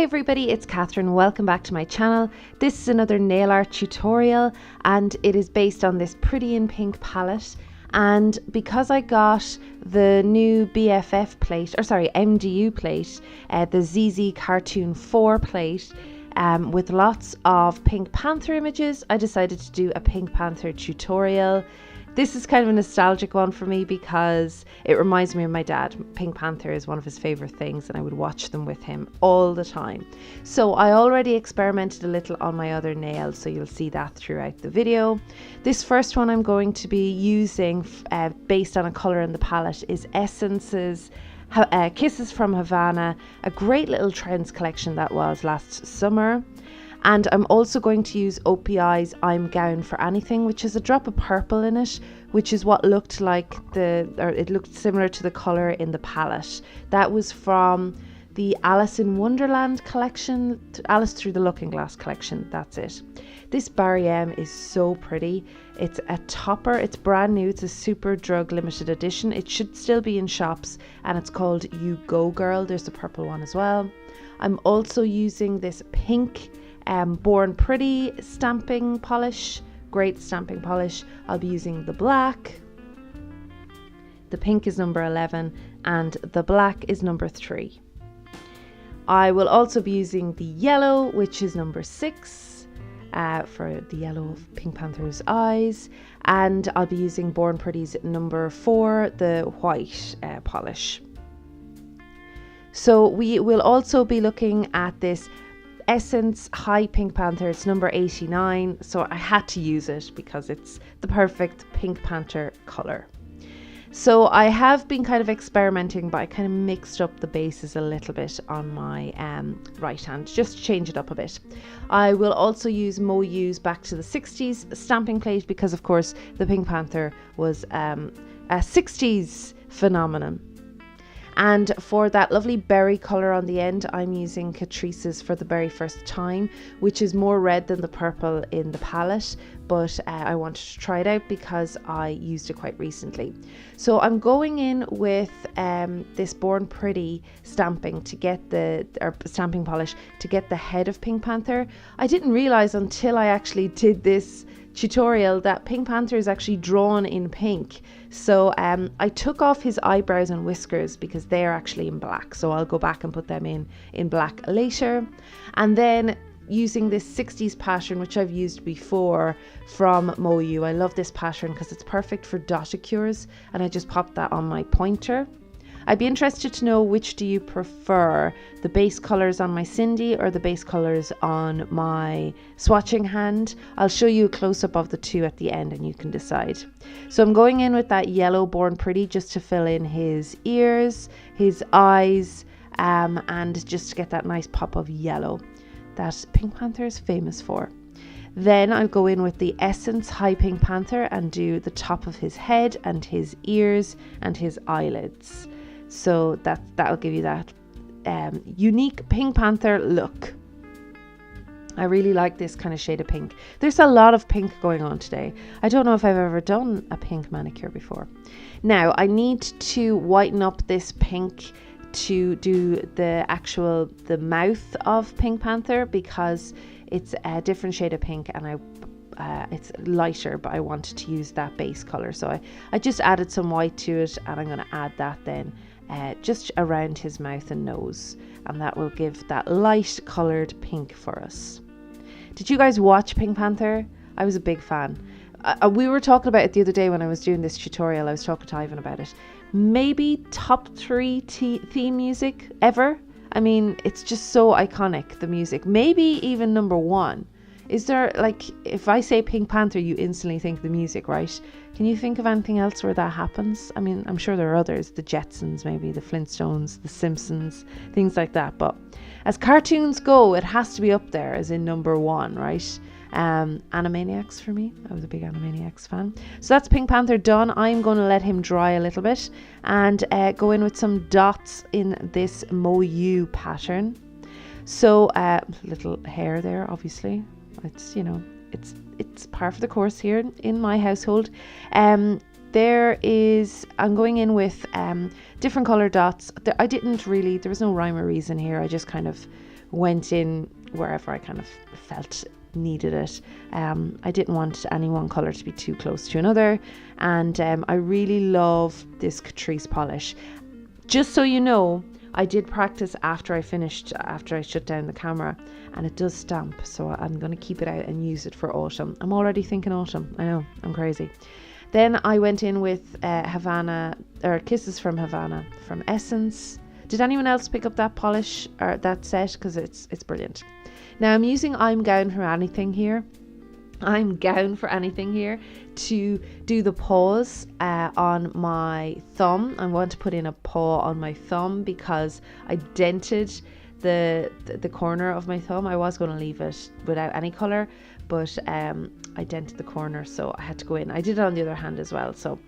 Hi everybody, it's Catherine. Welcome back to my channel. This is another nail art tutorial and it is based on this Pretty in Pink palette. And because I got the new BFF plate, or sorry, MDU plate, the ZZ Cartoon 4 plate, with lots of Pink Panther images, I decided to do a Pink Panther tutorial. This is kind of a nostalgic one for me because it reminds me of my dad. Pink Panther is one of his favorite things and I would watch them with him all the time. So I already experimented a little on my other nails, so you'll see that throughout the video. This first one I'm going to be using based on a colour in the palette is Essence's Kisses from Havana, a great little trends collection that was last summer. And I'm also going to use OPI's I'm Gown for Anything, which is a drop of purple in it, which is what looked like it looked similar to the colour in the palette. That was from the Alice in Wonderland collection, Alice Through the Looking Glass collection, that's it. This Barry M is so pretty. It's a topper, it's brand new, it's a Super Drug limited edition. It should still be in shops and it's called You Go Girl. There's a purple one as well. I'm also using this pink Born Pretty stamping polish, great stamping polish. I'll be using the black. The pink is number 11 and the black is number 3. I will also be using the yellow, which is number 6, for the yellow of Pink Panther's eyes, and I'll be using Born Pretty's number 4, the white polish. So we will also be looking at this Essence High Pink Panther. It's number 89, so I had to use it because it's the perfect Pink Panther colour. So I have been kind of experimenting, but I kind of mixed up the bases a little bit on my right hand, just to change it up a bit. I will also use Moyu's Back to the 60s stamping plate because of course the Pink Panther was a 60s phenomenon. And for that lovely berry colour on the end, I'm using Catrice's For the Very First Time, which is more red than the purple in the palette, but I wanted to try it out because I used it quite recently. So I'm going in with this Born Pretty stamping to get stamping polish to get the head of Pink Panther. I didn't realise until I actually did this tutorial that Pink Panther is actually drawn in pink. So I took off his eyebrows and whiskers because they're actually in black, so I'll go back and put them in black later. And then using this 60s pattern, which I've used before from Moyu. I love this pattern because it's perfect for dotticures, and I just popped that on my pointer. I'd be interested to know, which do you prefer, the base colours on my Cindy or the base colours on my swatching hand? I'll show you a close-up of the two at the end and you can decide. So I'm going in with that yellow Born Pretty just to fill in his ears, his eyes, and just to get that nice pop of yellow that Pink Panther is famous for. Then I'll go in with the Essence High Pink Panther and do the top of his head and his ears and his eyelids. So that'll give you that unique Pink Panther look. I really like this kind of shade of pink. There's a lot of pink going on today. I don't know if I've ever done a pink manicure before. Now I need to whiten up this pink to do the mouth of Pink Panther because it's a different shade of pink and it's lighter, but I wanted to use that base color, so I just added some white to it, and I'm going to add that then just around his mouth and nose, and that will give that light colored pink for us. Did you guys watch Pink Panther? I was a big fan. We were talking about it the other day when I was doing this tutorial. I was talking to Ivan about it. Maybe top 3 theme music ever. I mean, it's just so iconic, the music. Maybe even number 1. Is there, like, if I say Pink Panther, you instantly think the music, right? Can you think of anything else where that happens? I mean, I'm sure there are others, the Jetsons, maybe the Flintstones, the Simpsons, things like that. But as cartoons go, it has to be up there as in number 1, right? Animaniacs for me. I was a big Animaniacs fan. So that's Pink Panther done. I'm going to let him dry a little bit and go in with some dots in this Moyu pattern. So little hair there, obviously. It's, you know, it's par for the course here in my household. I'm going in with different color dots. There was no rhyme or reason here. I just kind of went in wherever I kind of felt needed it. I didn't want any one colour to be too close to another, and I really love this Catrice polish. Just so you know, I did practice after I shut down the camera, and it does stamp, so I'm going to keep it out and use it for autumn. I'm already thinking autumn. I know, I'm crazy. Then I went in with Havana, or Kisses from Havana from Essence. Did anyone else pick up that polish or that set? Because it's brilliant. Now I'm using I'm Gown for Anything here. I'm Gown for Anything here to do the paws on my thumb. I want to put in a paw on my thumb because I dented the corner of my thumb. I was going to leave it without any colour, but I dented the corner, so I had to go in. I did it on the other hand as well, so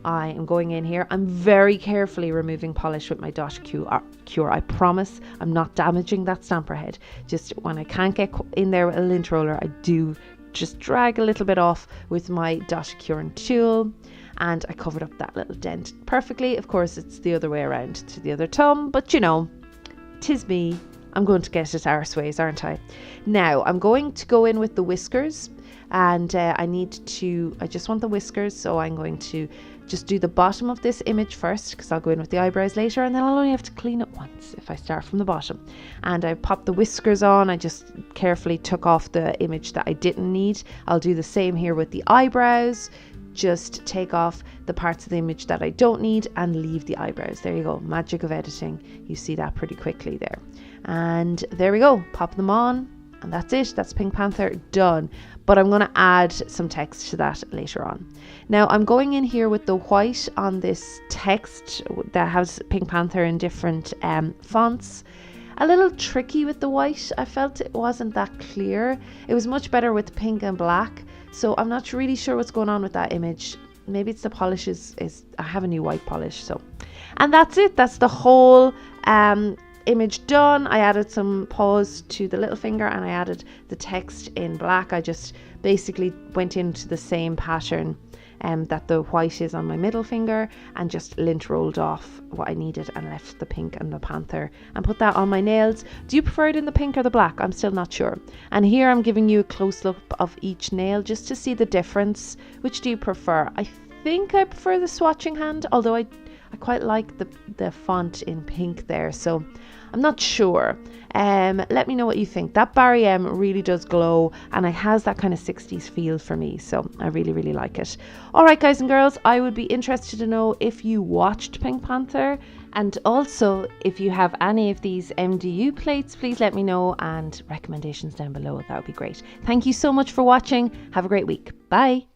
I am going in here. I'm very carefully removing polish with my Dot Cure. I promise I'm not damaging that stamper head. Just when I can't get in there with a lint roller, I do just drag a little bit off with my Dot Cure tool, and I covered up that little dent perfectly. Of course, it's the other way around to the other thumb, but you know, 'tis me. I'm going to get it arseways, aren't I? Now I'm going to go in with the whiskers, and I just want the whiskers, so I'm going to just do the bottom of this image first, because I'll go in with the eyebrows later, and then I'll only have to clean it once if I start from the bottom. And I popped the whiskers on. I just carefully took off the image that I didn't need. I'll do the same here with the eyebrows. Just take off the parts of the image that I don't need and leave the eyebrows. There you go, magic of editing. You see that pretty quickly there. And there we go, pop them on, and that's it. That's Pink Panther done. But I'm going to add some text to that later on. Now I'm going in here with the white on this text that has Pink Panther in different fonts. A little tricky with the white. I felt it wasn't that clear. It was much better with pink and black. So I'm not really sure what's going on with that image. Maybe it's the polish I have a new white polish. So, and that's it. That's the whole image done. I added some paws to the little finger, and I added the text in black. I just basically went into the same pattern that the white is on my middle finger, and just lint rolled off what I needed and left the pink and the panther and put that on my nails. Do you prefer it in the pink or the black? I'm still not sure. And here I'm giving you a close look of each nail just to see the difference. Which do you prefer? I think I prefer the swatching hand, although I quite like the font in pink there, so I'm not sure. Let me know what you think. That Barry M really does glow, and it has that kind of 60s feel for me, so I really like it. Alright guys and girls, I would be interested to know if you watched Pink Panther, and also if you have any of these MDU plates, please let me know, and recommendations down below. That would be great. Thank you so much for watching. Have a great week. Bye.